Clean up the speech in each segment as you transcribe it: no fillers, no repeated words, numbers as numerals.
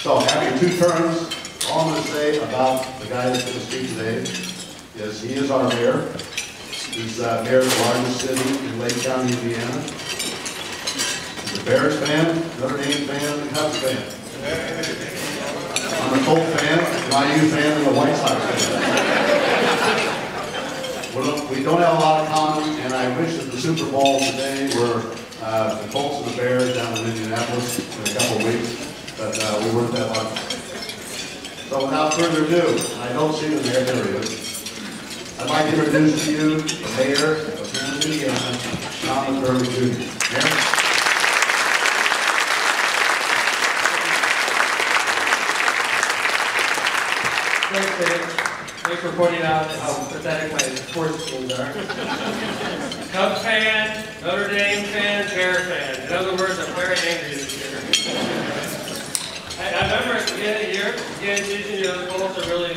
So after 2 terms, all I'm going to say about the guy that's going to speak today is he is our mayor. He's mayor of the largest city in Lake County, Indiana. He's a Bears fan, Notre Dame fan, and Cubs fan. I'm a Colt fan, an IU fan, and a White Sox fan. We don't have a lot of common, and I wish that the Super Bowl today were the Colts and the Bears down in Indianapolis in a couple of weeks, but we weren't that lucky. So without further ado, I don't see the mayor, there he is. I'd like to introduce to you the mayor of Hammond, Indiana, Thomas Burley Jr. Mayor? Thanks, Dave. Thanks for pointing out how pathetic my sports teams are. Cubs fan, Notre Dame fan, Bear fan. In other words, I'm very angry this year. I remember at the beginning of the year, beginning of the season, the Colts are really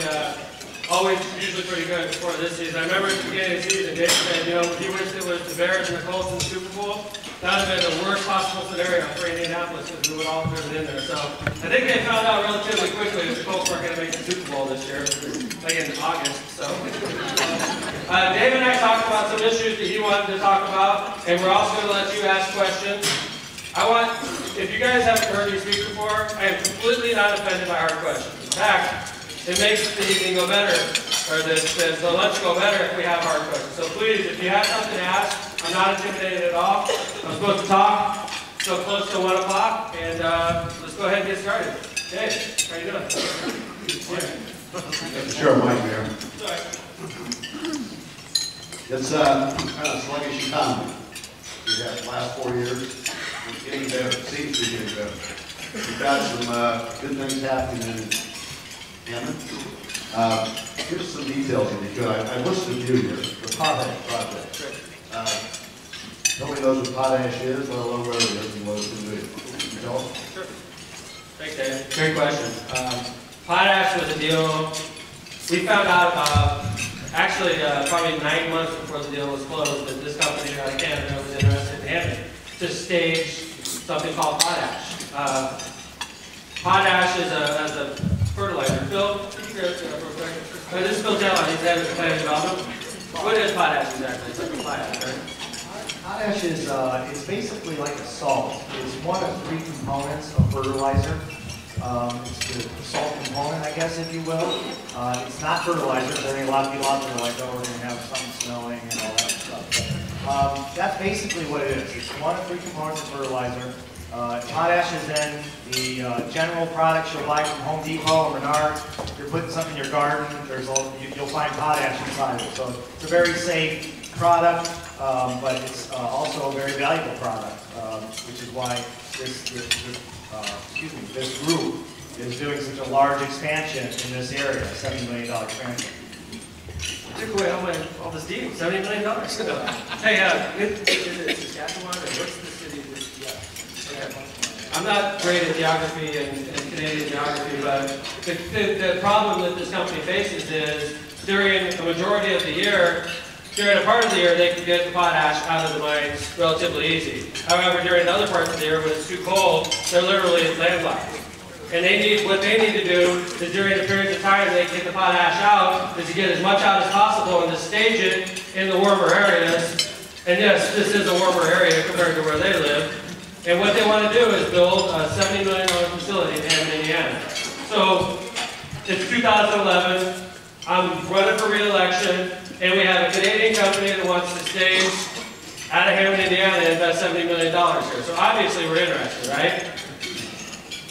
always usually pretty good before this season. I remember at the beginning of the season, Dave said, he wished it was the Bears and the Colts in the Super Bowl. That would have been the worst possible scenario for Indianapolis because we would all have been in there. So I think they found out relatively quickly that the Colts weren't going to make the Super Bowl this year, like in August. So Dave and I talked about some issues that he wanted to talk about, and we're also going to let you ask questions. If you guys haven't heard me speak before, I am completely not offended by hard questions. In fact, it makes the evening go better, or the lunch go better if we have hard questions. So please, if you have something to ask, I'm not intimidated at all. I'm supposed to talk so close to 1 o'clock, and let's go ahead and get started. Dave, how you doing? Sure, Mike, Mayor. It's kind of sluggish economy. We have the last 4 years. It's getting better. It seems to be getting better. We've got some good things happening in Hammond. Here's some details if you could. I listed a few here. The potash project. Nobody knows what potash is, let alone where it is and what it's going to do. Can you tell us? Sure. Thanks, Dave. Great question. Potash was a deal we found out about, actually probably 9 months before the deal was closed, that this company out of Canada was interested in Hammond to stage something called potash. Potash is a fertilizer. Phil, this is Phil Taylor. He's head of plant development. What is potash exactly? It's like a potash, right? Potash is it's basically like a salt. It's one of 3 components of fertilizer. It's the salt component, I guess, if you will. It's not fertilizer. There ain't a lot of people out there like, oh, we're going to have something smelling and all that stuff. But, that's basically what it is. It's one of 3 components of fertilizer. Potash is in the general products you'll buy from Home Depot or Menards. If you're putting something in your garden, you'll find potash inside it. So it's a very safe product, but it's also a very valuable product, which is why this group is doing such a large expansion in this area, a $70 million expansion. Took away all this deal, $70 million. Hey, is it Saskatchewan or what's the city? I'm not great at geography and Canadian geography, but the problem that this company faces is during the majority of the year, during a part of the year, they can get the potash out of the mines relatively easy. However, during other parts of the year, when it's too cold, they're literally landlocked. And what they need to do is during the periods of time they can get the potash out, is to get as much out as possible and to stage it in the warmer areas. And yes, this is a warmer area compared to where they live. And what they want to do is build a $70 million facility in Hammond, Indiana. So it's 2011. I'm running for re-election, and we have a Canadian company that wants to stage out of Hammond, Indiana, and invest $70 million here. So obviously we're interested, right?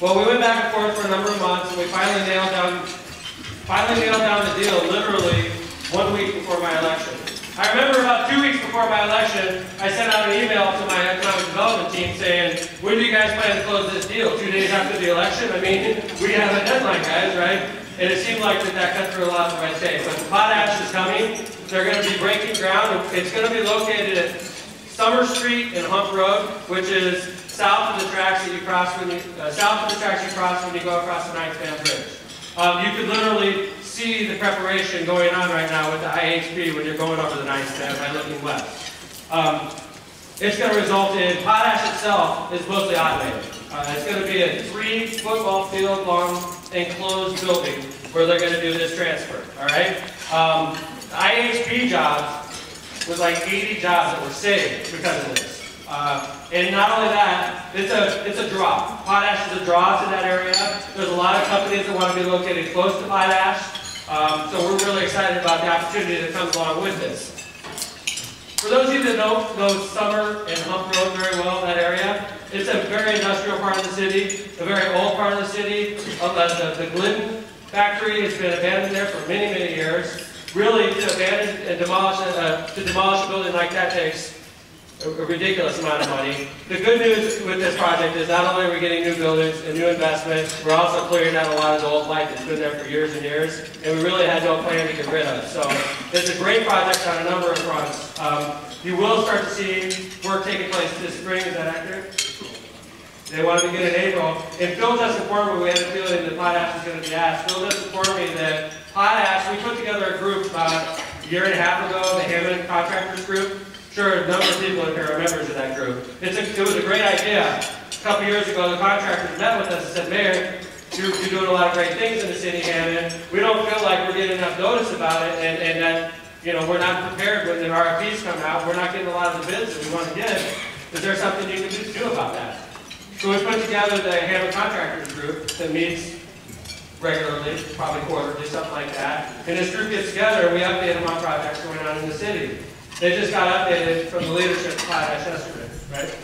Well, we went back and forth for a number of months, and we finally nailed down the deal literally 1 week before my election. I remember about 2 weeks before my election, I sent out an email to my economic development team saying, when do you guys plan to close this deal? 2 days after the election? I mean, we have a deadline, guys, right? And it seemed like that cut through a lot of red tape. But the potash is coming. They're going to be breaking ground. It's going to be located at Summer Street and Hump Road, which is south of the tracks that you cross when you go across the Ninth Band Bridge. You could literally see the preparation going on right now with the IHP when you're going over the Ninth Band by looking west. It's going to result in potash itself is mostly automated. It's going to be a 3 football field long enclosed building where they're going to do this transfer, all right? The IHP job was like 80 jobs that were saved because of this. And not only that, it's a draw. Potash is a draw to that area. There's a lot of companies that want to be located close to potash. So we're really excited about the opportunity that comes along with this. For those of you that know Summer and Hump Road very well, that area, it's a very industrial part of the city, a very old part of the city. The Glidden factory has been abandoned there for many, many years. Really, to abandon and demolish a building like that takes a ridiculous amount of money. The good news with this project is not only are we getting new buildings and new investment, we're also clearing out a lot of the old light that's been there for years and years, and we really had no plan to get rid of. So it's a great project on a number of fronts. You will start to see work taking place this spring, is that accurate? They want to begin in April. And Phil just informed me, we had a feeling that potash was going to be asked. Phil just informed me that potash, we put together a group about a year and a half ago, the Hammond Contractors Group. Sure, a number of people in here are members of that group. It was a great idea. A couple years ago, the contractors met with us and said, Mayor, you're doing a lot of great things in the city, Hammond. We don't feel like we're getting enough notice about it, and that, you know, we're not prepared when the RFPs come out. We're not getting a lot of the bids that we want to get. Is there something you can do about that? So we put together the Hammond Contractors Group that meets regularly, probably quarterly, something like that. And this group gets together and we update them on projects going on in the city. They just got updated from the leadership of Potash yesterday, right?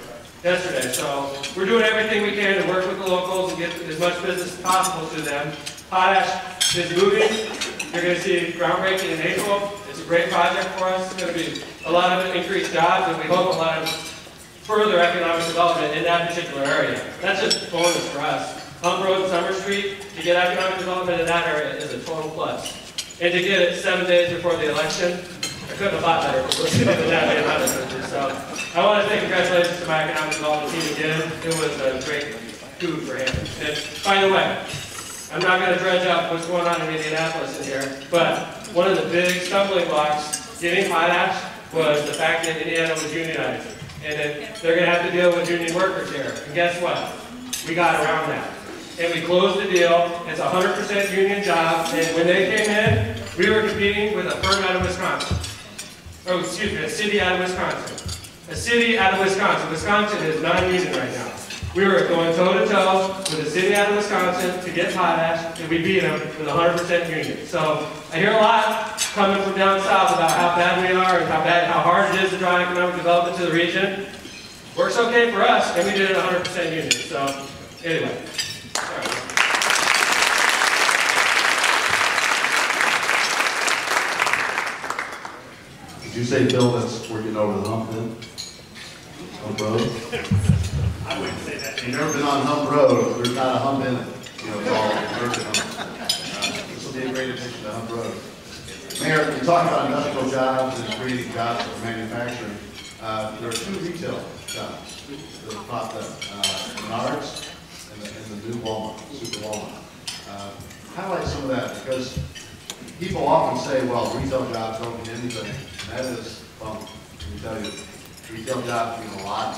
Yesterday. So we're doing everything we can to work with the locals and get as much business as possible to them. Potash is moving. You're going to see groundbreaking in April. It's a great project for us. It's going to be a lot of increased jobs, and we hope a lot of further economic development in that particular area. That's just bonus for us. Hump Road and Summer Street, to get economic development in that area is a total plus. And to get it 7 days before the election, I couldn't have thought better than that. So I want to say congratulations to my economic development team again. It was a great coup for him. And by the way, I'm not going to dredge up what's going on in Indianapolis in here, but one of the big stumbling blocks getting potash was the fact that Indiana was unionized. And then they're going to have to deal with union workers here. And guess what? We got around that. And we closed the deal. It's a 100% union job. And when they came in, we were competing with a firm out of Wisconsin. Oh, excuse me, a city out of Wisconsin. A city out of Wisconsin. Wisconsin is non-union right now. We were going toe-to-toe with a city out of Wisconsin to get potash, and we beat them with 100% union. So I hear a lot coming from down south about how bad we are and how hard it is to draw economic development to the region. Works okay for us, and we did it 100% union. So anyway, sorry. Did you say, Bill, that's where you're over the hump then? Hump Road? I wouldn't say that. You've never been on Hump Road, there's not a hump in it. You know, it's all virgin hump. This will be a great addition to Hump Road. Mayor, you talk about industrial jobs and creating jobs for manufacturing. There are 2 retail jobs that have popped up. Menards and the new Walmart, Super Walmart. Highlight some of that, because people often say, well, retail jobs don't mean anything. That is bunk. Let me tell you, retail jobs mean a lot.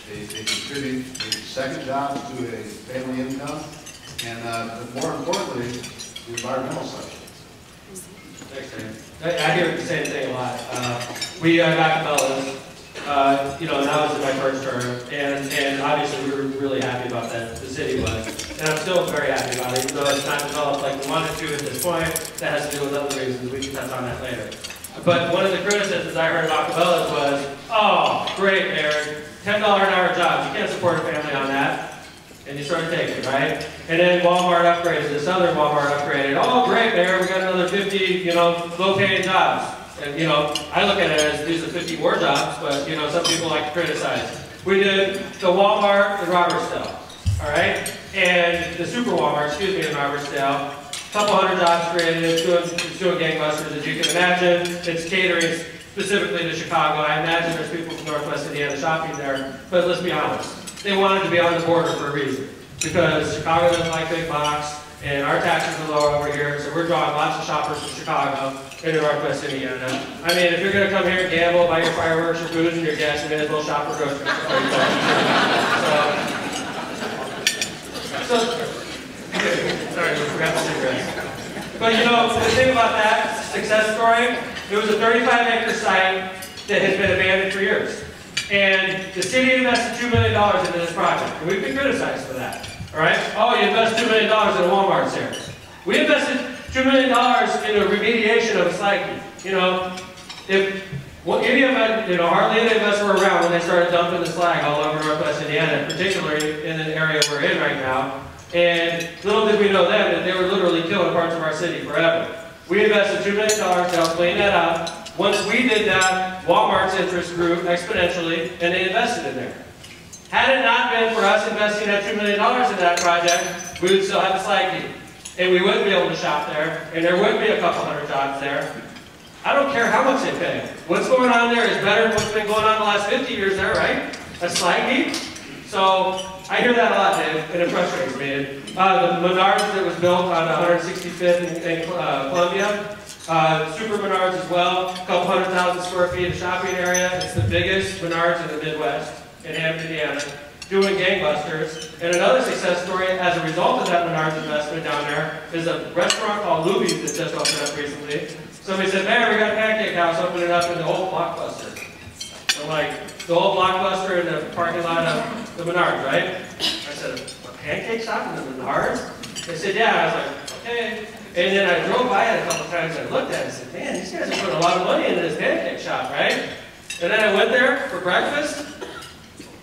They contribute maybe second jobs to a family income, and but more importantly, the environmental side. Thanks, Dan. I hear the same thing a lot. We got Cabela's, you know, that was my first term, and obviously we were really happy about that, the city was. And I'm still very happy about it, even though it's not developed like we wanted to at this point. That has to do with other reasons. We can touch on that later. But one of the criticisms I heard about Cabela's was, oh, great, Mayor, $10 an hour jobs. You can't support a family on that. And you sort of take it, right? And then Walmart upgraded, this other Walmart upgraded. Oh, great, Mayor, we got another 50, you know, low-paying jobs. And, you know, I look at it as these are 50 more jobs, but, you know, some people like to criticize. We did the Walmart in Robertsdale, all right? And the Super Walmart, excuse me, in Robertsdale. Couple hundred jobs created, it's doing gangbusters, as you can imagine. It's catering specifically to Chicago. I imagine there's people from Northwest Indiana shopping there, but let's be honest. They wanted to be on the border for a reason, because Chicago doesn't like big box, and our taxes are low over here, so we're drawing lots of shoppers from Chicago into Northwest Indiana. I mean, if you're going to come here and gamble, buy your fireworks, your booze, and your gas, you may as well shop for groceries. So, So, sorry, I forgot the cigarettes. But you know, the thing about that success story, it was a 35-acre site that has been abandoned for years. And the city invested $2 million into this project, and we've been criticized for that. All right? Oh, you invest $2 million in a Walmart here. We invested $2 million in a remediation of a slag heap. You know, if any of it, you know, hardly any of us were around when they started dumping the slag all over Northwest Indiana, particularly in the area we're in right now. And little did we know then that they were literally killing parts of our city forever. We invested $2 million to help clean that up. Once we did that, Walmart's interest grew exponentially, and they invested in there. Had it not been for us investing that $2 million in that project, we would still have a slag heap. And we wouldn't be able to shop there, and there wouldn't be a couple hundred jobs there. I don't care how much they pay. What's going on there is better than what's been going on the last 50 years there, right? A slag heap? So, I hear that a lot, Dave, and it frustrates me. The Menards that was built on 165th in Columbia, Super Menards as well, a couple 100,000 square feet of shopping area. It's the biggest Menards in the Midwest, in Hammond, Indiana, doing gangbusters. And another success story as a result of that Menards investment down there is a restaurant called Luby's that just opened up recently. Somebody said, man, we got a pancake house opening up in the old Blockbuster. I'm like, the old Blockbuster in the parking lot of the Menards, right? I said, a pancake shop in the Menards? They said, yeah. I was like, okay. And then I drove by it a couple times and I looked at it and said, man, these guys are putting a lot of money into this pancake shop, right? And then I went there for breakfast.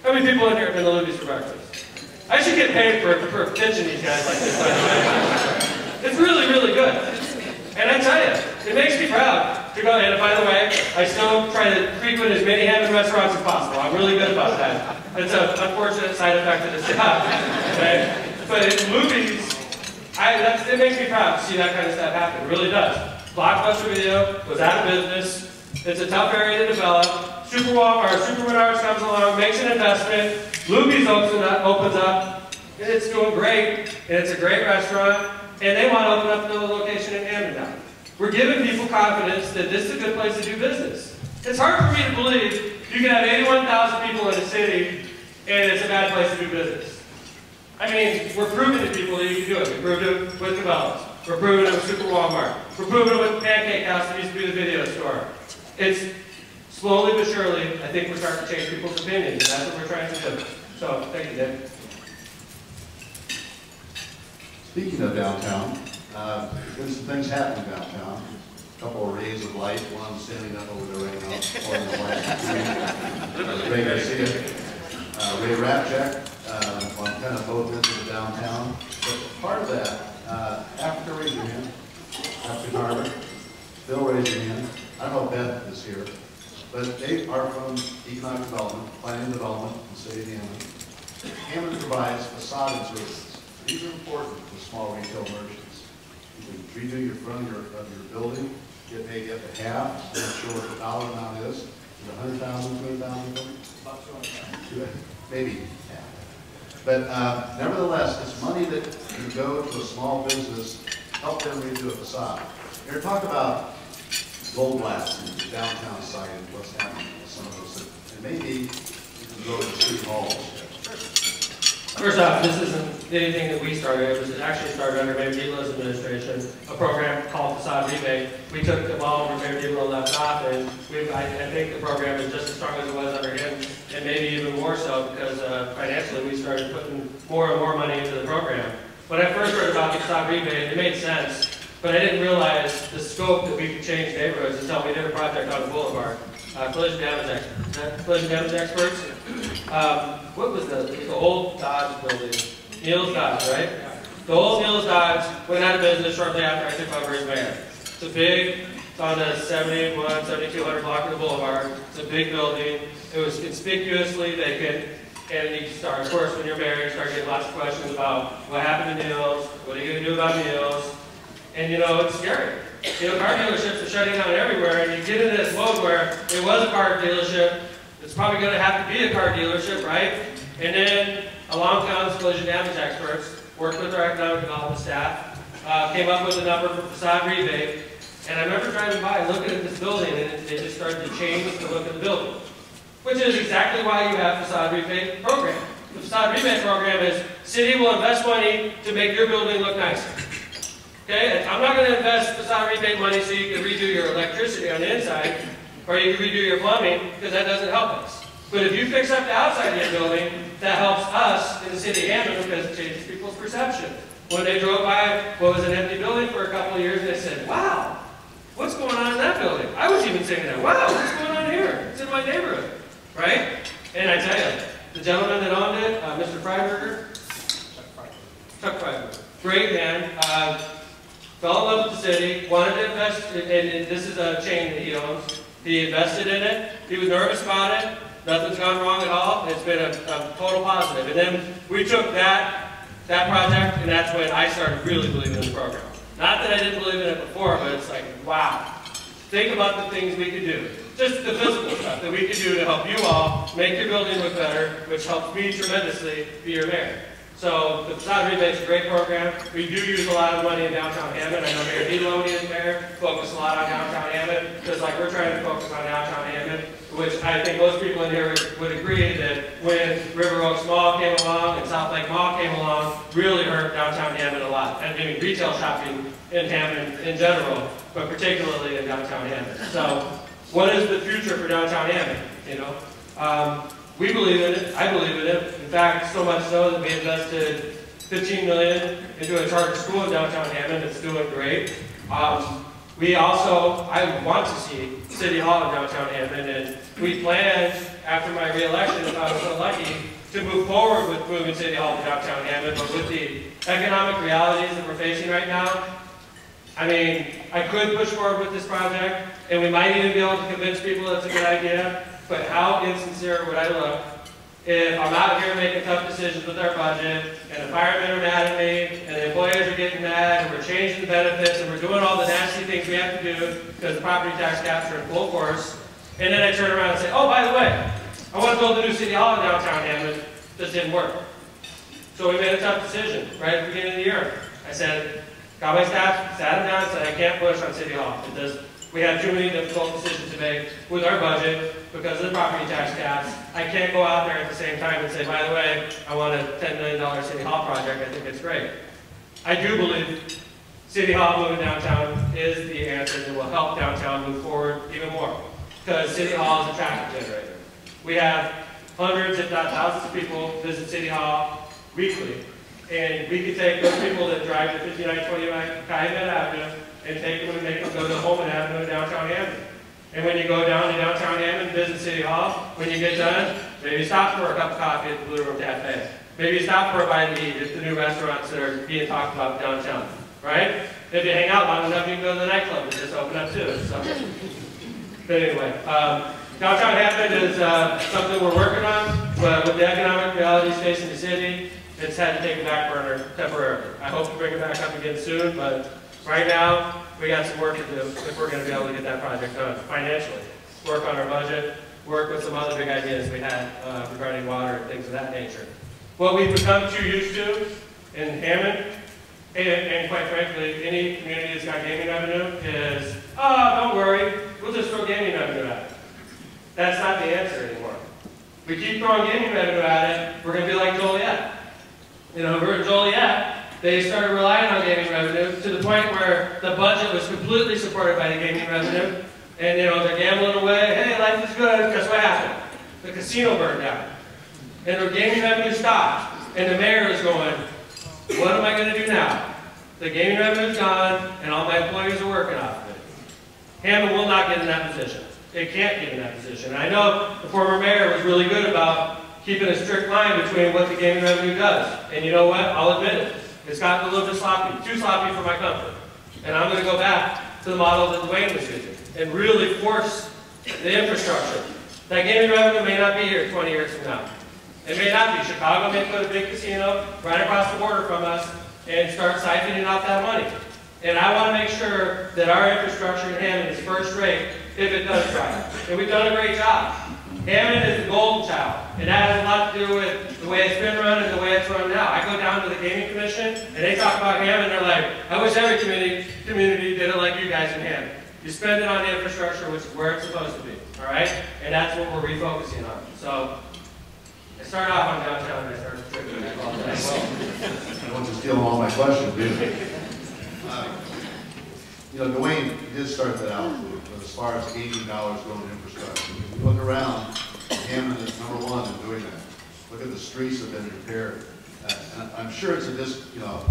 How many people in here have been to Luby's for breakfast? I should get paid for pitching these guys like this, by the way. It's really, really good. And I tell you, it makes me proud to go. And by the way, I still try to frequent as many Hammond restaurants as possible. I'm really good about that. It's an unfortunate side effect of this job. Right? But at Luby's, it makes me proud to see that kind of stuff happen. It really does. Blockbuster Video was out of business. It's a tough area to develop. Super Menards comes along, makes an investment. Luby's opens up, and it's doing great, and it's a great restaurant, and they want to open up another location in Hammond now. We're giving people confidence that this is a good place to do business. It's hard for me to believe you can have 81,000 people in a city, and it's a bad place to do business. I mean, we're proving to people that you can do it. We proved it with Cabela's. We're proving it with Super Walmart. We're proving it with Pancake House that used to be the video store. It's slowly but surely, I think we're starting to change people's opinions, and that's what we're trying to do. So, thank you, Dave. Speaking of downtown, there's some things happening downtown. A couple of rays of light, one standing up over there right now, holding the light. Ray Garcia, Ray Rapchak, on kind of both ends of the downtown. But part of that, Africa, raise your hand. African Harbor. Bill, raise your hand. I don't know if Beth is here, but they are from economic development, planning and development in the city of Hammond. Hammond provides facade services. These are important for small retail merchants. You can redo your front of your building, get paid up to half, not sure what the dollar amount is. Is it 100,000, 200,000? Maybe half. But nevertheless, it's money that can go to a small business, help them redo a facade. Here, talk about gold blast in the downtown site and what's happening with some of those. And maybe you can go to the city halls. First off, this isn't anything that we started. It was actually started under Mayor Diebler's administration, a program called Facade Rebate. We took the ball where Mayor Diebler left off, and I think the program is just as strong as it was under him, and maybe even more so because financially we started putting more and more money into the program. When I first heard about the Facade Rebate, it made sense, but I didn't realize the scope that we could change neighborhoods until we did a project on the boulevard. Collision damage experts. What was the old Dodge building? Neil's Dodge, right? The old Neil's Dodge went out of business shortly after I took over as mayor. It's a big, it's on the 71, 7200 block of the boulevard. It's a big building. It was conspicuously vacant. And you start, of course, when you're mayor, you start getting lots of questions about what happened to Neil's, what are you going to do about Neil's? And you know, it's scary. You know, car dealerships are shutting down everywhere, and you get into this mode where it was a car dealership, it's probably going to have to be a car dealership, right? And then along comes collision damage experts, worked with our economic development staff, came up with a number for facade rebate, and I remember driving by looking at this building, and they just started to change the look of the building, which is exactly why you have facade rebate program. the facade rebate program is city will invest money to make your building look nicer. Okay? I'm not going to invest facade rebate money so you can redo your electricity on the inside, or you can redo your plumbing, because that doesn't help us. But if you fix up the outside of your building, that helps us in the city of Hammond because it changes people's perception. When they drove by what was an empty building for a couple of years, they said, wow, what's going on in that building? I was even saying that, wow, what's going on here? It's in my neighborhood, right? And I tell you, the gentleman that owned it, Mr. Freiberger, Chuck Freiberger, great man, fell in love with the city, wanted to invest, and this is a chain that he owns. He invested in it. He was nervous about it. Nothing's gone wrong at all. It's been a total positive. And then we took that project, and that's when I started really believing in the program. Not that I didn't believe in it before, but it's like, wow. Think about the things we could do. Just the physical stuff that we could do to help you all make your building look better, which helps me tremendously be your mayor. So the facade rebate's a great program. We do use a lot of money in downtown Hammond. I know Mayor Deloney and Mayor focus a lot on downtown Hammond, just like we're trying to focus on downtown Hammond, which I think most people in here would agree that when River Oaks Mall came along and South Lake Mall came along, really hurt downtown Hammond a lot. And I mean retail shopping in Hammond in general, but particularly in downtown Hammond. So what is the future for downtown Hammond? You know, we believe in it. I believe in it. In fact, so much so that we invested $15 million into a charter school in downtown Hammond. It's doing great. We also, I want to see City Hall in downtown Hammond, and we planned, after my re-election, if I was so lucky, to move forward with moving City Hall to downtown Hammond, but with the economic realities that we're facing right now, I mean, I could push forward with this project, and we might even be able to convince people it's a good idea, but how insincere would I look if I'm out here making tough decisions with our budget, and the firemen are mad at me, and the employees are getting mad, and we're changing the benefits, and we're doing all the nasty things we have to do because the property tax caps are in full force, and then I turn around and say, oh, by the way, I want to build a new city hall in downtown Hammond. This didn't work. So we made a tough decision right at the beginning of the year. I said, got my staff, sat them down, and said, I can't push on City Hall. We have too many difficult decisions to make with our budget because of the property tax caps. I can't go out there at the same time and say, by the way, I want a $10 million City Hall project. I think it's great. I do believe City Hall moving downtown is the answer that will help downtown move forward even more, because City Hall is a traffic generator. We have hundreds, if not thousands of people visit City Hall weekly. And we could take those people that drive to 5929 Calumet Avenue and take them and make them go to Holman Avenue in downtown Hammond. And when you go down to downtown Hammond and visit City Hall, when you get done, maybe stop for a cup of coffee at the Blue Room Cafe. Maybe stop for a bite to eat at the new restaurants that are being talked about downtown, right? If you hang out long enough, you can go to the nightclub that just opened up too. So. But anyway, downtown Hammond is something we're working on, but with the economic realities facing the city, it's had to take a back burner temporarily. I hope to bring it back up again soon, but right now, we got some work to do if we're going to be able to get that project done financially. Work on our budget, work with some other big ideas we had regarding water and things of that nature. What we've become too used to in Hammond, and quite frankly, any community that's got gaming revenue is, oh, don't worry, we'll just throw gaming revenue at it. That's not the answer anymore. We keep throwing gaming revenue at it, we're going to be like Joliet. You know, we're in Joliet. They started relying on gaming revenue to the point where the budget was completely supported by the gaming revenue. And, you know, they're gambling away. Hey, life is good. Guess what happened? The casino burned down. And their gaming revenue stopped. And the mayor is going, what am I going to do now? The gaming revenue's gone, and all my employees are working off of it. Hammond will not get in that position. It can't get in that position. And I know the former mayor was really good about keeping a strict line between what the gaming revenue does. And you know what? I'll admit it. It's gotten a little bit sloppy, too sloppy for my comfort. And I'm going to go back to the model that Dwayne was using and really force the infrastructure. That gaming revenue may not be here 20 years from now. It may not be. Chicago may put a big casino right across the border from us and start siphoning out that money. And I want to make sure that our infrastructure in Hammond is first rate if it does right. And we've done a great job. Hammond is the golden child, and that has a lot to do with the way it's been run and the way it's run now. I go down to the Gaming Commission, and they talk about Hammond, and they're like, I wish every community did it like you guys in Hammond. You spend it on the infrastructure, which is where it's supposed to be, all right? And that's what we're refocusing on. So I started off on downtown and I started drinking. I apologize. I don't want you stealing all my questions, do you? You know, Dwayne did start that out with as far as $80 going to infrastructure. If you look around, Hammond is #1 in doing that. Look at the streets that have been repaired. And I'm sure it's just, you know,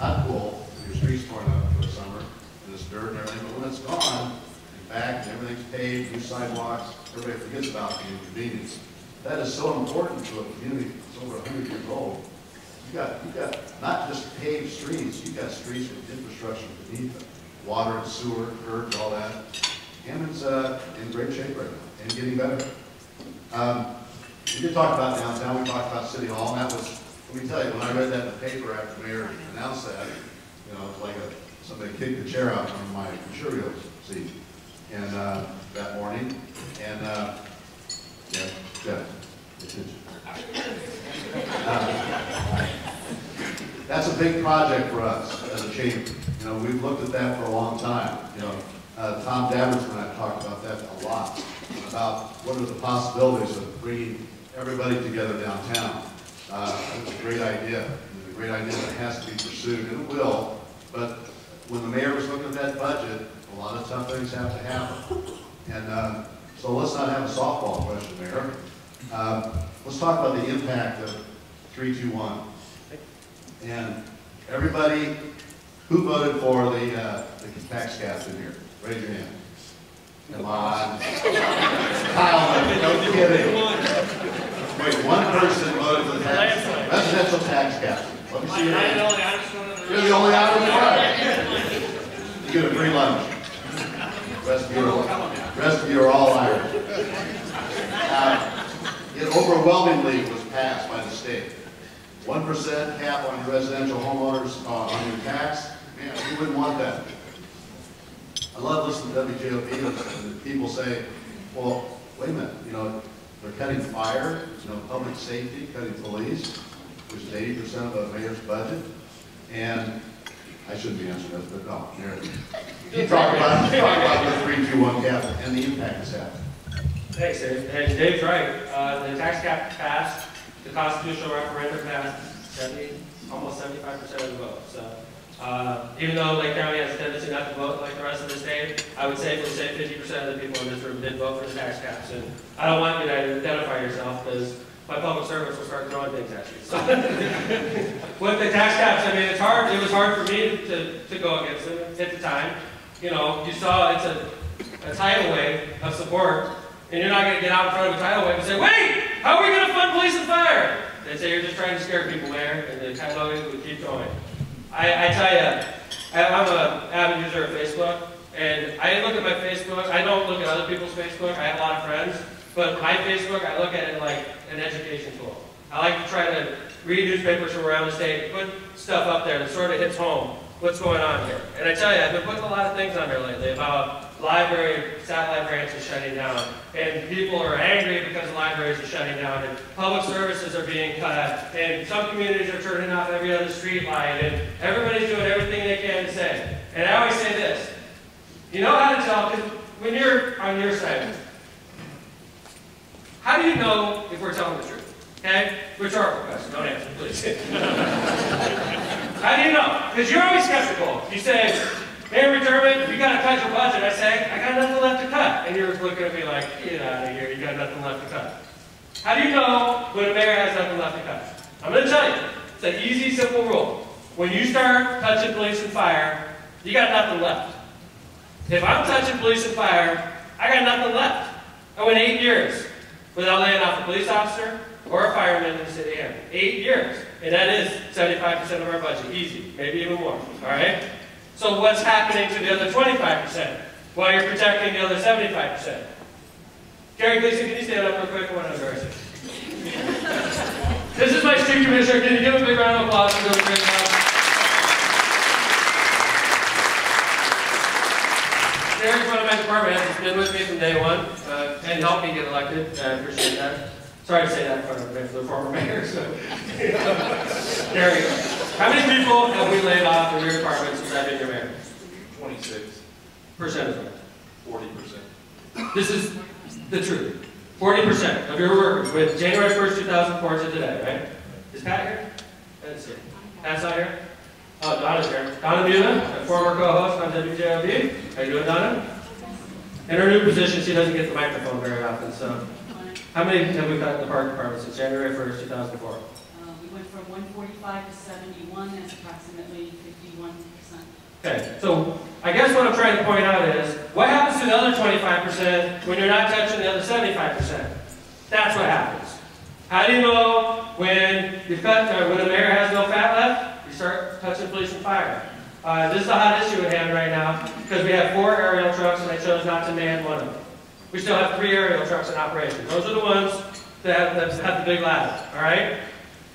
not cool when your street's torn up for the summer and it's dirt and everything, but when it's gone and back and everything's paved, new sidewalks, everybody forgets about the inconvenience. That is so important to a community that's over 100 years old. You've got not just paved streets, you've got streets with infrastructure beneath them. Water and sewer, curbs, all that. Hammond's in great shape right now and getting better. We did talk about downtown, we talked about City Hall, and that was, let me tell you, when I read that in the paper after the mayor announced that, you know, it's like somebody kicked the chair out from my Cheerios seat and that morning. And that's a big project for us as a chamber. You know, we've looked at that for a long time. You know, Tom Dabbers and I have talked about that a lot, about what are the possibilities of bringing everybody together downtown. It's a great idea. It's a great idea that has to be pursued, and it will. But when the mayor was looking at that budget, a lot of tough things have to happen. And so let's not have a softball question, Mayor. Let's talk about the impact of 321. And everybody who voted for the tax caps in here, raise your hand. Come on. Kyle, no kidding. Wait, one person voted for the residential tax caps. Let me see your hand. You're the only Irish one. You get a free lunch. Rest of you are all Irish. It overwhelmingly was passed by the state. 1% cap on your residential homeowners on your tax. Man, you wouldn't want that. I love listening to WJOP and people say, well, wait a minute, you know, they're cutting fire, you know, public safety, cutting police, which is 80% of a mayor's budget. And I shouldn't be answering this, but no, you talk about the 321 cap and the impact it's having. Thanks, Dave. And Dave's right. The tax cap passed. The constitutional referendum passed almost 75% of the vote. So even though Lake County has a tendency not to vote like the rest of the state, I would safely say 50% of the people in this room did vote for the tax caps. And I don't want you to identify yourself because my public servants will start throwing things at you. So with the tax caps, I mean, it's hard. It was hard for me to go against them at the time. You know, you saw it's a tidal wave of support. And you're not going to get out in front of a tidal wave and say, wait, how are we going to fund police and fire? They'd say, you're just trying to scare people, Mayor, and the tidal wave would keep going. I tell you, I'm an avid user of Facebook, and I look at my Facebook. I don't look at other people's Facebook. I have a lot of friends, but my Facebook, I look at it like an education tool. I like to try to read newspapers from around the state, put stuff up there that sort of hits home what's going on here. And I tell you, I've been putting a lot of things on there lately about satellite branches shutting down, and people are angry because the libraries are shutting down, and public services are being cut, and some communities are turning off every other street light, and everybody's doing everything they can to say. And I always say this, you know how to tell, because when you're on your side, how do you know if we're telling the truth? Okay? Rhetorical question, don't answer, please. How do you know? Because you're always skeptical. You say, Mayor McDermott, you got to cut your budget. I say, I got nothing left to cut. And you're looking at me like, get out of here, you got nothing left to cut. How do you know when a mayor has nothing left to cut? I'm going to tell you. It's an easy, simple rule. When you start touching police and fire, you got nothing left. If I'm touching police and fire, I got nothing left. I went 8 years without laying off a police officer or a fireman in the city of Hammond. 8 years. And that is 75% of our budget. Easy. Maybe even more. All right? So what's happening to the other 25% while you're protecting the other 75%? Gary Gleason, can you stand up real quick? I want to embarrass you. This is my street commissioner. Can you give him a big round of applause for doing a great job? Gary's one of my department heads. He's been with me from day one and helped me get elected. I appreciate that. Sorry to say that in front of the former mayor. So. Gary, how many people have we laid off in your department since I've been your mayor? 26. Percentage. 40%. This is the truth. 40% of your workers with January 1st, 2004 to today, right? Is Pat here? Let's see. Pat's not here? Oh, Donna's here. Donna Mula, a former co-host on WJOB. How you doing, Donna? In her new position, she doesn't get the microphone very often, so. How many have we got in the park department since January 1st, 2004? We went from 145 to 71, that's approximately 51%. Okay, so I guess what I'm trying to point out is, what happens to the other 25% when you're not touching the other 75%? That's what happens. How do you know when when the mayor has no fat left? You start touching police and fire. This is a hot issue at hand right now because we have 4 aerial trucks and I chose not to man one of them. We still have 3 aerial trucks in operation. Those are the ones that have the big ladder, all right?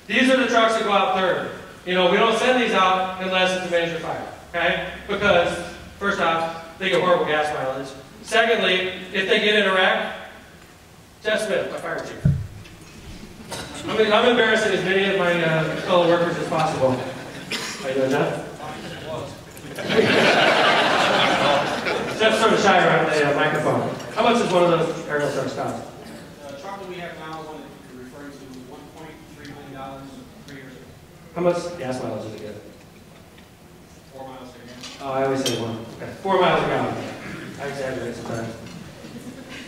These are the trucks that go out third. You know, we don't send these out unless it's a major fire, okay? Because, first off, they get horrible gas mileage. Secondly, if they get in a wreck, Jeff Smith, my fire chief. I'm embarrassing as many of my fellow workers as possible. How you doing, Jeff? Jeff's sort of shy around the microphone. How much does one of those aerial trucks cost? The truck that we have now is one that you're referring to, $1.3 million 3 years ago. How much gas mileage does it get? 4 miles a gallon. Oh, I always say 1. Okay, 4 miles a gallon. I exaggerate sometimes.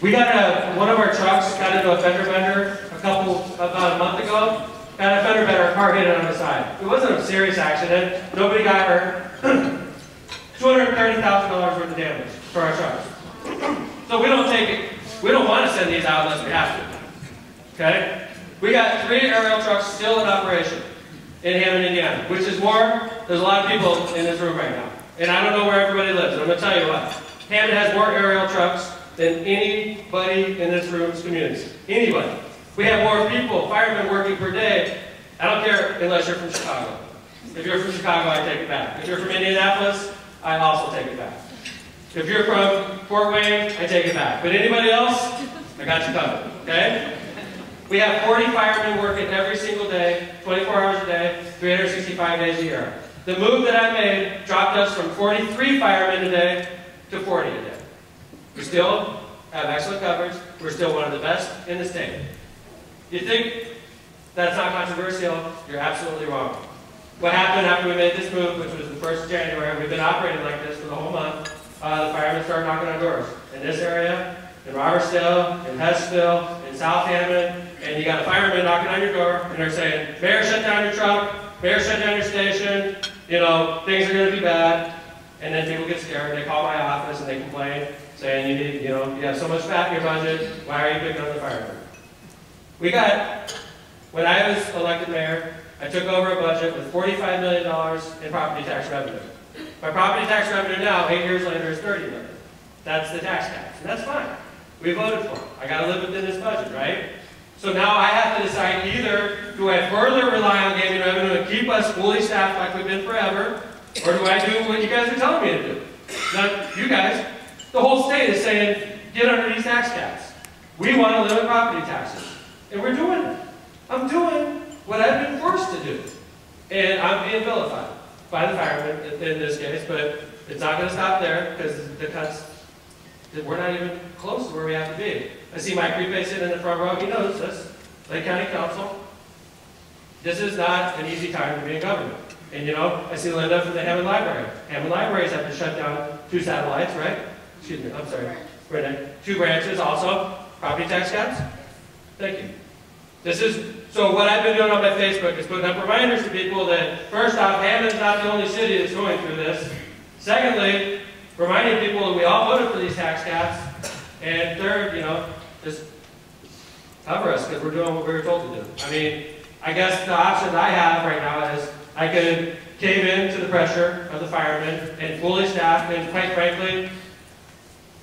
We got one of our trucks got into a fender bender about a month ago. Got a fender bender, a car hit it on the side. It wasn't a serious accident. Nobody got hurt. $230,000 worth of damage for our trucks. So we don't take it. We don't want to send these out unless we have to. Okay? We got 3 aerial trucks still in operation in Hammond, Indiana, which is more. There's a lot of people in this room right now, and I don't know where everybody lives. And I'm going to tell you what. Hammond has more aerial trucks than anybody in this room's community. Anybody. We have more people, firemen working per day. I don't care unless you're from Chicago. If you're from Chicago, I take it back. If you're from Indianapolis, I also take it back. If you're from Fort Wayne, I take it back. But anybody else, I got you covered, okay? We have 40 firemen working every single day, 24 hours a day, 365 days a year. The move that I made dropped us from 43 firemen a day to 40 a day. We still have excellent coverage. We're still one of the best in the state. You think that's not controversial? You're absolutely wrong. What happened after we made this move, which was the 1st of January, we've been operating like this for the whole month, the firemen started knocking on doors. In this area, in Robertsdale, in Hessville, in South Hammond, and you got a fireman knocking on your door, and they're saying, Mayor, shut down your truck, Mayor, shut down your station, you know, things are going to be bad. And then people get scared, they call my office and they complain, saying, you have so much fat in your budget, why are you picking on the firemen? When I was elected mayor, I took over a budget with $45 million in property tax revenue. My property tax revenue now, 8 years later, is $30 million. That's the tax cap, and that's fine. We voted for it. I got to live within this budget, right? So now I have to decide either do I further rely on gaming revenue and keep us fully staffed like we've been forever, or do I do what you guys are telling me to do? Not you guys. The whole state is saying, get under these tax caps. We want to limit property taxes. And we're doing it. I'm doing what I've been forced to do. And I'm being vilified by the firemen in this case, but it's not going to stop there because the cuts, we're not even close to where we have to be. I see Mike Repay sitting in the front row. He knows this. Lake County Council. This is not an easy time to be in government. And you know, I see Linda from the Hammond Library. Hammond Libraries have to shut down 2 satellites, right? Excuse me, I'm sorry. 2 branches also. Property tax caps. Thank you. So what I've been doing on my Facebook is putting up reminders to people that, first off, Hammond's not the only city that's going through this. Secondly, reminding people that we all voted for these tax caps. And third, just cover us because we're doing what we were told to do. I mean, I guess the option I have right now is I could cave in to the pressure of the firemen and fully staff, and quite frankly,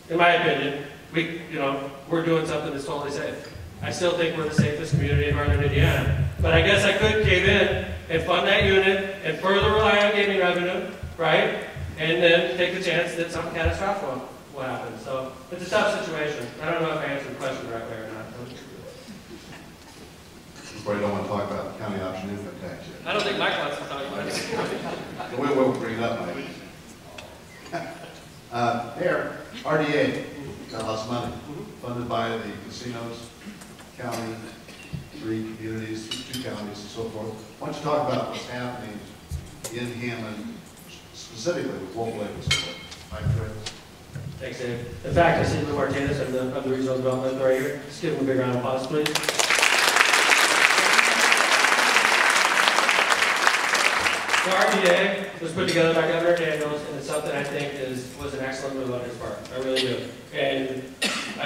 in my opinion, we're doing something that's totally safe. I still think we're the safest community in Northern Indiana. But I guess I could cave in and fund that unit and further rely on gaming revenue, right? And then take the chance that something catastrophic will happen. So it's a tough situation. I don't know if I answered the question the right way or not. You probably don't want to talk about the county option income tax yet. I don't think Mike wants to talk about it. We will bring it up, Mike. There, RDA got lots of money funded by the casinos county, 3 communities, 2 counties, and so forth. Why don't you talk about what's happening in Hammond, specifically with Wolf Lake and so forth? Mike, Fred? Thanks, Dave. In fact, I see Lou Martinez of the Regional Development right here. Just give him a big round of applause, please. The RDA was put together by Governor Daniels, and it's something I think was an excellent move on his part. I really do. And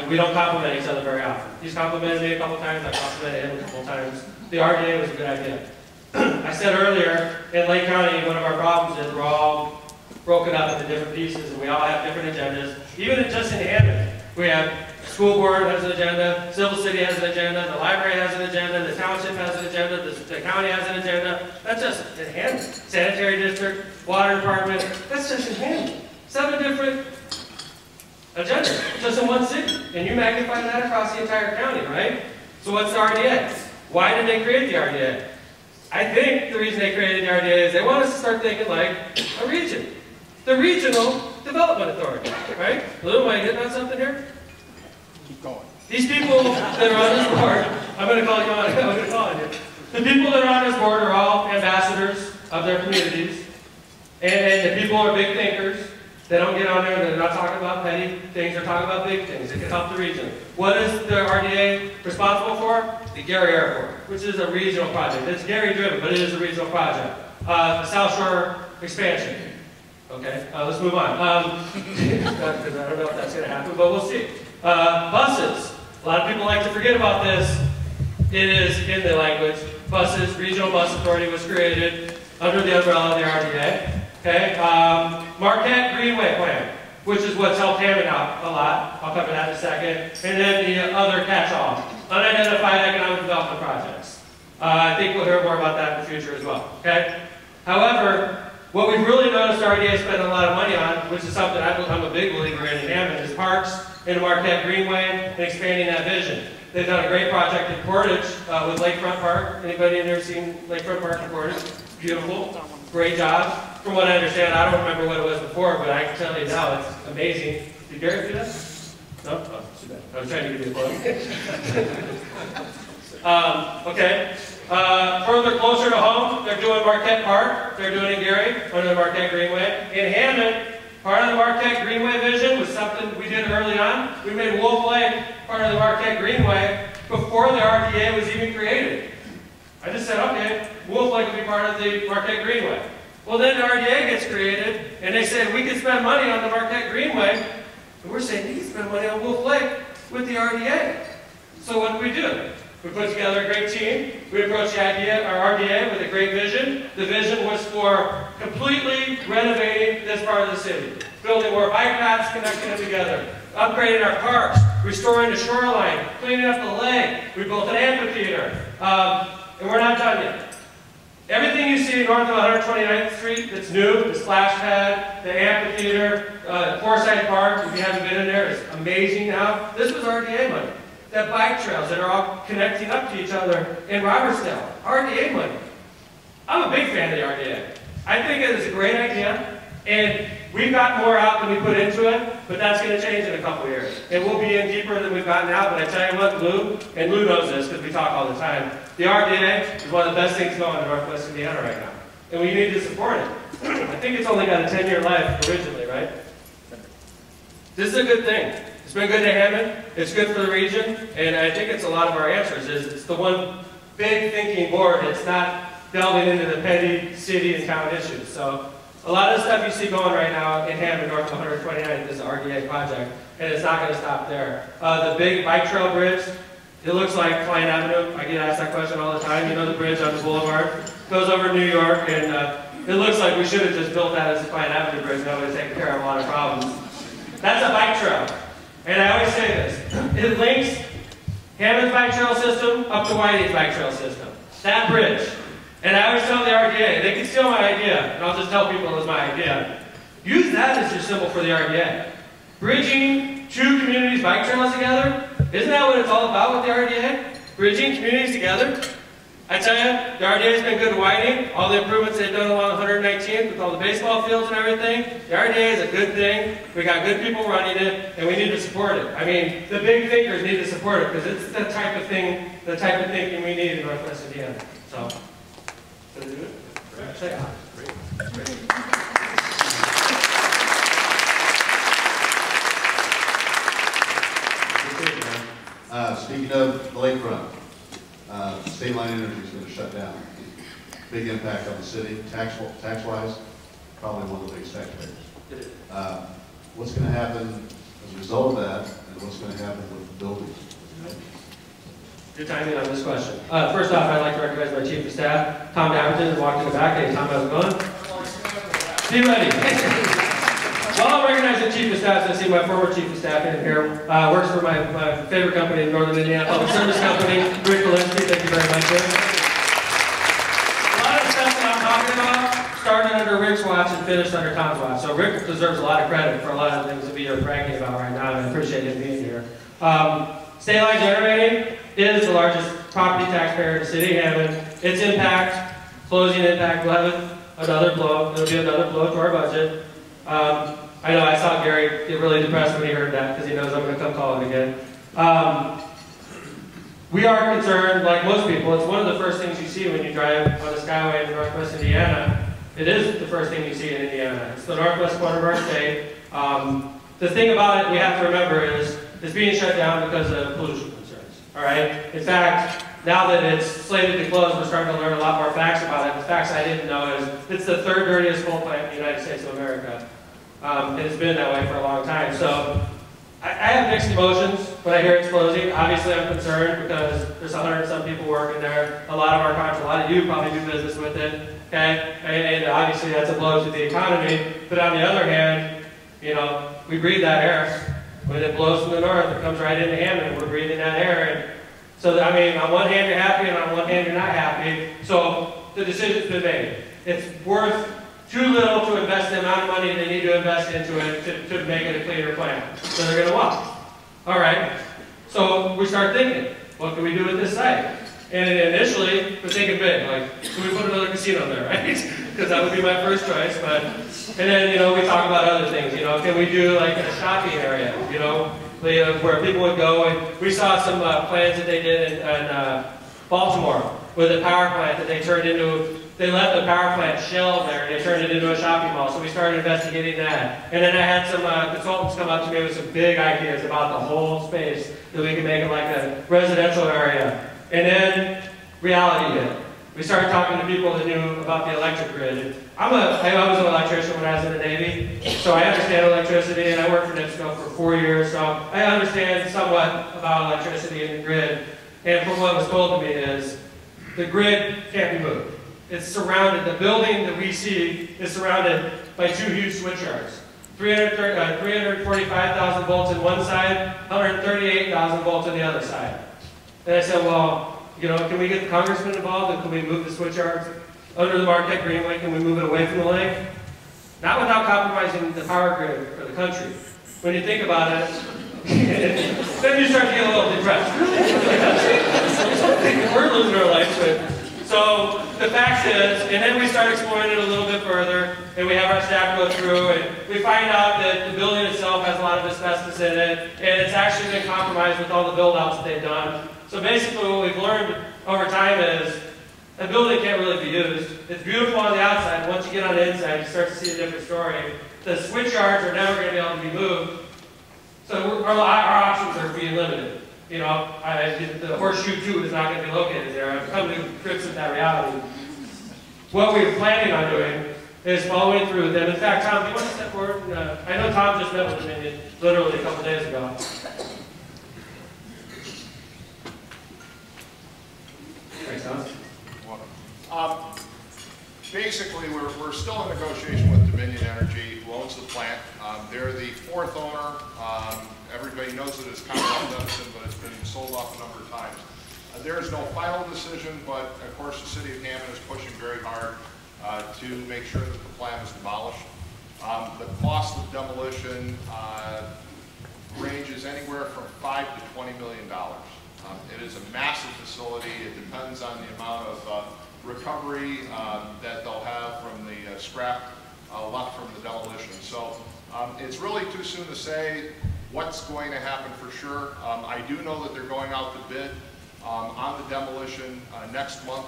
we don't compliment each other very often. He's complimented me a couple times. I've complimented him a couple times. The RDA was a good idea. I said earlier, in Lake County, one of our problems is we're all broken up into different pieces, and we all have different agendas. Even just in Hammond, we have school board has an agenda, Civil City has an agenda, the library has an agenda, the township has an agenda, the county has an agenda. That's just in Hammond. Sanitary district, water department, that's just in Hammond. 7 different agendas, just in one city. And you magnify that across the entire county, right? So what's the RDA? Why did they create the RDA? I think the reason they created the RDA is they want us to start thinking like a region. The Regional Development Authority, right? Lou, am I hitting on something here? Keep going. These people that are on this board, I'm going to call you on, I'm going to call on you. The people that are on this board are all ambassadors of their communities. And the people are big thinkers. They don't get on there and they're not talking about petty things, they're talking about big things that can help the region. What is the RDA responsible for? The Gary Airport, which is a regional project. It's Gary driven, but it is a regional project. The South Shore expansion. Okay, let's move on. Because I don't know if that's going to happen, but we'll see. Buses. A lot of people like to forget about this. It is in the language. Buses, Regional Bus Authority was created under the umbrella of the RDA. Okay, Marquette Greenway Plan, which is what's helped Hammond out a lot. I'll cover that in a second. And then the other catch-all, unidentified economic development projects. I think we'll hear more about that in the future as well. Okay. However, what we've really noticed RDA spending a lot of money on, which is something I'm a big believer in Hammond, is parks in the Marquette Greenway and expanding that vision. They've done a great project in Portage with Lakefront Park. Anybody in there seen Lakefront Park in Portage? Beautiful. Great job. From what I understand, I don't remember what it was before, but I can tell you now it's amazing. Did Garrett do that? No? Oh, too bad. I was trying to give you a plug. Okay. Further closer to home, they're doing Marquette Park. They're doing it in Gary, under the Marquette Greenway. In Hammond, part of the Marquette Greenway vision was something we did early on. We made Wolf Lake part of the Marquette Greenway before the RDA was even created. I just said, okay, Wolf Lake will be part of the Marquette Greenway. Well, then the RDA gets created, and they said we can spend money on the Marquette Greenway, and we're saying you can spend money on Wolf Lake with the RDA. So what do? We put together a great team. We approached the idea, our RDA, with a great vision. The vision was for completely renovating this part of the city, building more bike paths, connecting them together, upgrading our parks, restoring the shoreline, cleaning up the lake. We built an amphitheater, and we're not done yet. Everything you see north of 129th Street that's new, the splash pad, the amphitheater, Forsyth Park, if you haven't been in there, it's amazing now. This was RDA money. That bike trails that are all connecting up to each other in Robertsdale, RDA money. I'm a big fan of the RDA. I think it is a great idea, and we've got more out than we put into it, but that's going to change in a couple years. And we'll be in deeper than we've gotten out, but I tell you what, Lou knows this because we talk all the time, the RDA is one of the best things going in Northwest Indiana right now, and we need to support it. I think it's only got a 10-year life originally, right? This is a good thing. It's been good to Hammond, it's good for the region, and I think it's a lot of our answers. It's the one big thinking board. It's not delving into the petty city and town issues. So a lot of the stuff you see going right now in Hammond, north of 129th, is the RDA project, and it's not going to stop there. The big bike trail bridge, it looks like Klein Avenue. I get asked that question all the time. You know the bridge on the boulevard? Goes over New York, and it looks like we should have just built that as a Klein Avenue bridge. That would have taken care of a lot of problems. That's a bike trail. And I always say this, it links Hammond's bike trail system up to Whitey's bike trail system. That bridge. And I always tell the RDA, they can steal my idea, and I'll just tell people it was my idea. Use that as your symbol for the RDA. Bridging 2 communities' bike trails together, isn't that what it's all about with the RDA? Bridging communities together? I tell you, the RDA's been good whiting. All the improvements they've done along 119th with all the baseball fields and everything. The RDA is a good thing. We got good people running it, and we need to support it. I mean, the big thinkers need to support it because it's the type of thinking we need in Northwest Indiana. So do it? Say aye. Speaking of the lakefront, State Line Energy is going to shut down. Big impact on the city, tax-wise, probably one of the biggest taxpayers. What's going to happen as a result of that, and what's going to happen with the buildings? Good timing on this question. First off, I'd like to recognize my Chief of Staff, Tom Daventon, who walked in the back. Hey, Tom, how's it going? Be ready. While I'm recognizing Chief of Staff, I see my former Chief of Staff in here, works for my favorite company in Northern Indiana, Public Service Company, Rick Walensky. Thank you very much, Rick. A lot of stuff that I'm talking about started under Rick's watch and finished under Tom's watch. So Rick deserves a lot of credit for a lot of things that we are bragging about right now, and I appreciate him being here. State Line Generating is the largest property taxpayer in the city of Hammond. Its impact, closing impact, will have another blow. There'll be another blow to our budget. I know I saw Gary get really depressed when he heard that because he knows I'm going to come call it again. We are concerned, like most people, it's one of the first things you see when you drive on the Skyway in Northwest Indiana. It is the first thing you see in Indiana. It's the northwest corner of our state. The thing about it we have to remember is it's being shut down because of pollution concerns. All right? In fact, now that it's slated to close, we're starting to learn a lot more facts about it. The facts I didn't know is it's the third dirtiest coal plant in the United States of America. And it's been that way for a long time. So I have mixed emotions when I hear it's closing. Obviously, I'm concerned because there's 100 and some people working there. A lot of our contractors, a lot of you probably do business with it. Okay? And obviously, that's a blow to the economy. But on the other hand, you know, we breathe that air. When it blows from the north, it comes right into Hammond. We're breathing that air. And so, I mean, on one hand, you're happy, and on one hand, you're not happy. So the decision's been made. It's worth too little to invest the amount of money they need to invest into it to make it a cleaner plant. So they're going to walk. All right. So we start thinking, what can we do with this site? And initially, we're thinking big, like, can we put another casino there, right? Because that would be my first choice. But and then, you know, we talk about other things. You know, can we do like a shopping area? You know, where people would go. And we saw some plans that they did in Baltimore with a power plant that they turned into. They left the power plant shell there, and they turned it into a shopping mall, so we started investigating that. And then I had some consultants come up to me with some big ideas about the whole space, that we could make it like a residential area. And then reality hit. We started talking to people that knew about the electric grid. I was an electrician when I was in the Navy, so I understand electricity, and I worked for NIPSCO for 4 years, so I understand somewhat about electricity and the grid. And from what was told to me is, the grid can't be moved. It's surrounded, the building that we see is surrounded by two huge switchyards. 345,000 volts on one side, 138,000 volts on the other side. And I said, well, you know, can we get the congressman involved and can we move the switchyards under the Marquette Greenway? Can we move it away from the lake? Not without compromising the power grid for the country. When you think about it, then you start to get a little depressed. We're losing our lives with. So the fact is, and then we start exploring it a little bit further, and we have our staff go through, and we find out that the building itself has a lot of asbestos in it, and it's actually been compromised with all the build-outs that they've done. So basically what we've learned over time is a building can't really be used. It's beautiful on the outside. Once you get on the inside, you start to see a different story. The switch yards are never going to be able to be moved. So our options are being limited. You know, the horseshoe tube is not going to be located there. I've come to grips with that reality. What we're planning on doing is following through with them. In fact, Tom, do you want to step forward? I know Tom just met with me literally a couple days ago. Thanks, Tom. Basically, we're still in negotiation with Dominion Energy, who owns the plant. They're the fourth owner. Everybody knows it as Commonwealth Edison, but it's been sold off a number of times. There is no final decision, but of course the city of Hammond is pushing very hard to make sure that the plant is demolished. The cost of demolition ranges anywhere from $5 to $20 million. It is a massive facility. It depends on the amount of recovery that they'll have from the scrap left from the demolition. So it's really too soon to say what's going to happen for sure. I do know that they're going out to bid on the demolition next month,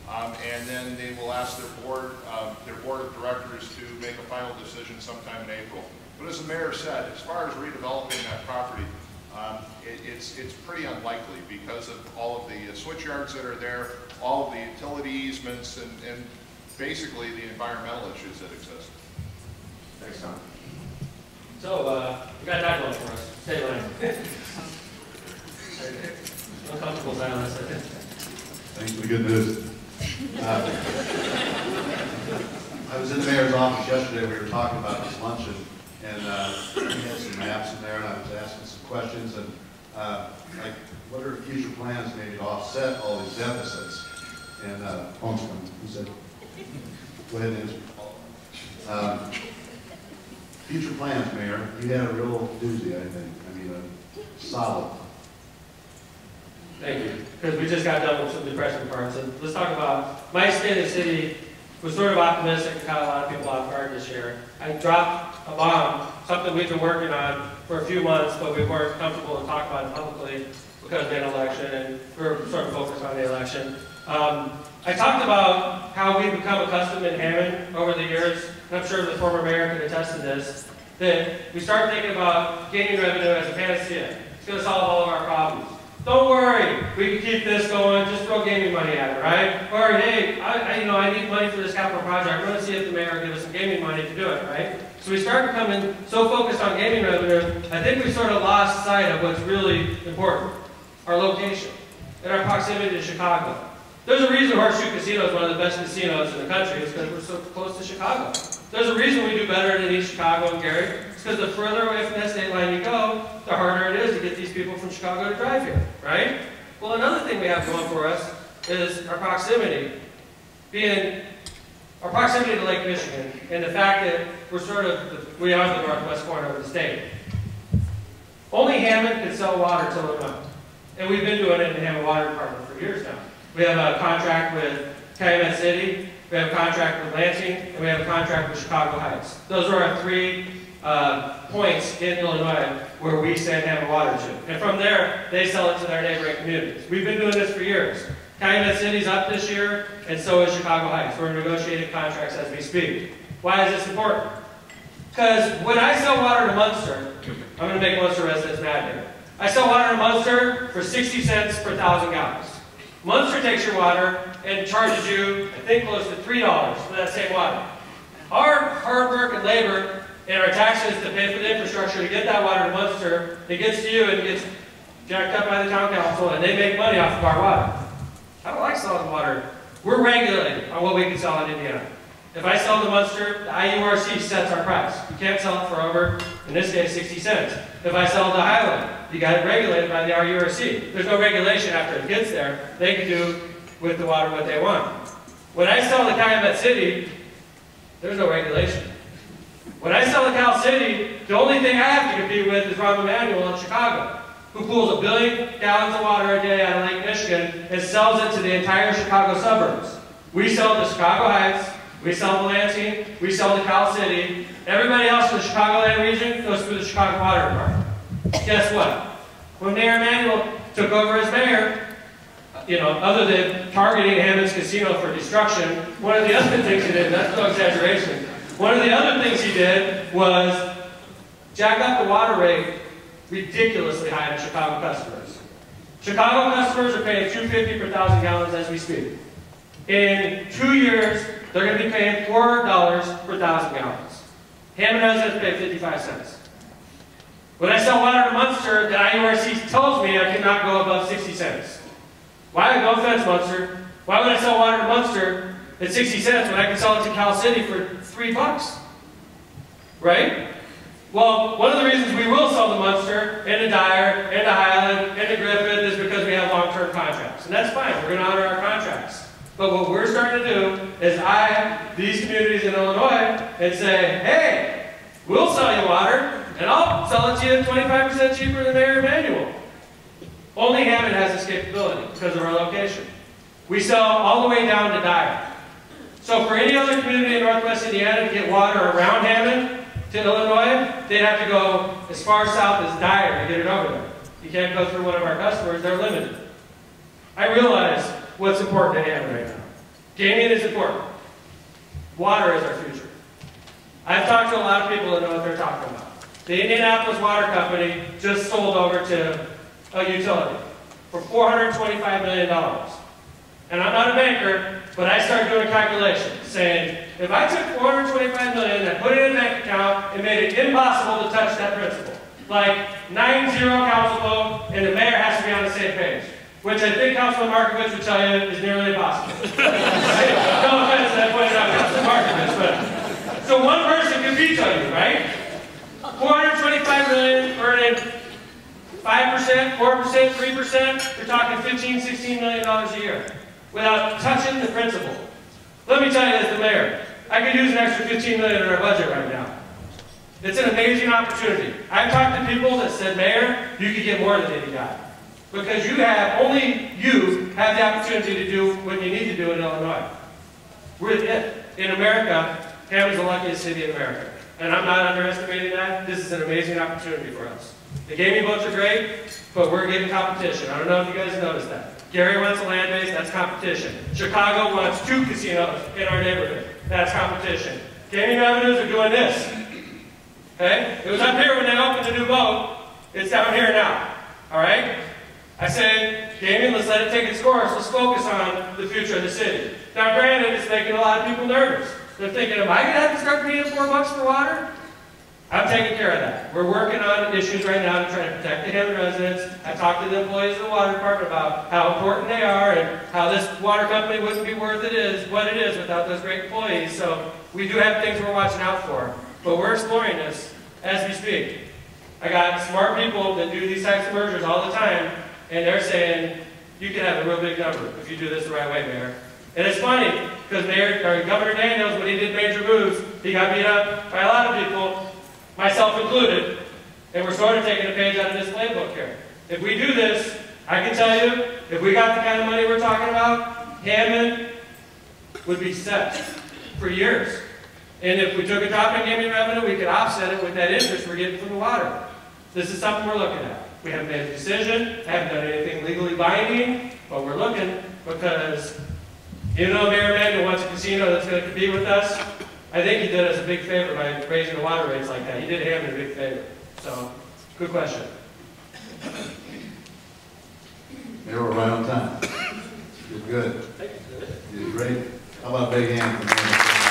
and then they will ask their board of directors to make a final decision sometime in April. But as the mayor said, as far as redeveloping that property, it's pretty unlikely because of all of the switch yards that are there, all of the utility easements, and basically the environmental issues that exist. Thanks, Tom. So, we got that going for us. Stay line. Uncomfortable silence. Thanks for the good news. I was in the mayor's office yesterday. We were talking about this luncheon, and we had some maps in there, and I was asking some questions, and like, what are future plans maybe to offset all these deficits? And he said, go ahead and answer. Future plans, Mayor. You had a real doozy, I think. I mean, a solid. Thank you. Because we just got done with some depressing parts. And let's talk about my state of the city was sort of optimistic and caught a lot of people off guard this year. I dropped a bomb, something we've been working on for a few months, but we weren't comfortable to talk about it publicly because we had an election and we were sort of focused on the election. I talked about how we've become accustomed in Hammond over the years, and I'm sure the former mayor can attest to this, that we start thinking about gaming revenue as a panacea. It's going to solve all of our problems. Don't worry, we can keep this going, just throw gaming money at it, right? Or, hey, I need money for this capital project. I'm going to see if the mayor will give us some gaming money to do it, right? So we start becoming so focused on gaming revenue, I think we sort of lost sight of what's really important, our location and our proximity to Chicago. There's a reason Horseshoe Casino is one of the best casinos in the country. It's because we're so close to Chicago. There's a reason we do better than East Chicago and Gary. It's because the further away from that state line you go, the harder it is to get these people from Chicago to drive here, right? Well, another thing we have going for us is our proximity. Our proximity to Lake Michigan and the fact that we are the northwest corner of the state. Only Hammond can sell water to Illinois. And we've been doing it in the Hammond Water Department for years now. We have a contract with Calumet City, we have a contract with Lansing, and we have a contract with Chicago Heights. Those are our 3 points in Illinois where we send Hammond water to. And from there, they sell it to their neighboring communities. We've been doing this for years. Calumet City's up this year, and so is Chicago Heights. We're negotiating contracts as we speak. Why is this important? Because when I sell water to Munster, I'm going to make Munster residents mad here. I sell water to Munster for 60 cents per 1,000 gallons. Munster takes your water and charges you, I think, close to $3 for that same water. Our hard work and labor and our taxes to pay for the infrastructure to get that water to Munster, it gets to you and gets jacked up by the town council, and they make money off of our water. I don't like selling water. We're regulated on what we can sell in Indiana. If I sell to Munster, the IURC sets our price. You can't sell it for over, in this case, 60 cents. If I sell to Highland, you got it regulated by the IURC. There's no regulation after it gets there. They can do with the water what they want. When I sell to Calumet City, there's no regulation. When I sell to Cal City, the only thing I have to compete with is Rahm Emanuel in Chicago, who pulls 1 billion gallons of water a day out of Lake Michigan and sells it to the entire Chicago suburbs. We sell to Chicago Heights, we sell to Lansing, we sell to Cal City. Everybody else in the Chicagoland region goes through the Chicago Water Department. Guess what? When Mayor Emanuel took over as mayor, other than targeting Hammond's Casino for destruction, one of the other things he did, that's no exaggeration, one of the other things he did was jack up the water rate ridiculously high to Chicago customers. Chicago customers are paying $2.50 per 1,000 gallons as we speak. In 2 years, they're going to be paying $4 per 1,000 gallons. Hammond residents pay 55 cents. When I sell water to Munster, the IURC tells me I cannot go above 60 cents. Why? No offense, Munster. Why would I sell water to Munster at 60 cents when I can sell it to Cal City for $3? Right? Well, one of the reasons we will sell to Munster, and to Dyer, and to Highland, and to Griffith is because we have long-term contracts. And that's fine. We're going to honor our contracts. But what we're starting to do is eye these communities in Illinois and say, hey, we'll sell you water, and I'll sell it to you 25% cheaper than Mayor Emanuel. Only Hammond has this capability because of our location. We sell all the way down to Dyer. So for any other community in Northwest Indiana to get water around Hammond to Illinois, they'd have to go as far south as Dyer to get it over there. You can't go through one of our customers, they're limited. I realize what's important to Hammond right now. Gaming is important. Water is our future. I've talked to a lot of people that know what they're talking about. The Indianapolis Water Company just sold over to a utility for $425 million. And I'm not a banker, but I started doing calculations saying, if I took $425 million and put it in a bank account and made it impossible to touch that principle, like 9-0 council vote and the mayor has to be on the same page, which I think Councilman Markovich would tell you is nearly impossible. No offense, I pointed out Councilman Markovich, but so one person can veto you, right? 425 million earning 5%, 4%, 3%, you're talking $15, $16 million a year without touching the principle. Let me tell you as the mayor, I could use an extra $15 million in our budget right now. It's an amazing opportunity. I've talked to people that said, Mayor, you could get more than you got. Because only you have the opportunity to do what you need to do in Illinois. We're it. In America, Hammond's the luckiest city in America. And I'm not underestimating that. This is an amazing opportunity for us. The gaming boats are great, but we're getting competition. I don't know if you guys noticed that. Gary wants a land base, that's competition. Chicago wants 2 casinos in our neighborhood. That's competition. Gaming revenues are doing this. Okay? It was up here when they opened the new boat. It's down here now. All right? I said, gaming, let's let it take its course. Let's focus on the future of the city. Now, granted, it's making a lot of people nervous. They're thinking, am I going to have to start paying $4 for water? I'm taking care of that. We're working on issues right now to try to protect the Hammond residents. I talked to the employees of the water department about how important they are and how this water company wouldn't be worth what it is without those great employees. So we do have things we're watching out for. But we're exploring this as we speak. I got smart people that do these types of mergers all the time, and they're saying, you can have a real big number if you do this the right way, Mayor. And it's funny, because Governor Daniels, when he did major moves, he got beat up by a lot of people, myself included, and we're sort of taking a page out of this playbook here. If we do this, I can tell you, if we got the kind of money we're talking about, Hammond would be set for years. And if we took a drop in gaming revenue, we could offset it with that interest we're getting from the water. This is something we're looking at. We haven't made a decision, haven't done anything legally binding, but we're looking because even though Mayor Emanuel wants a casino that's going to compete with us, I think he did us a big favor by raising the water rates like that. He did Hammond a big favor. So, good question. They were right on time. You're good. You're great. How about a big hand for me?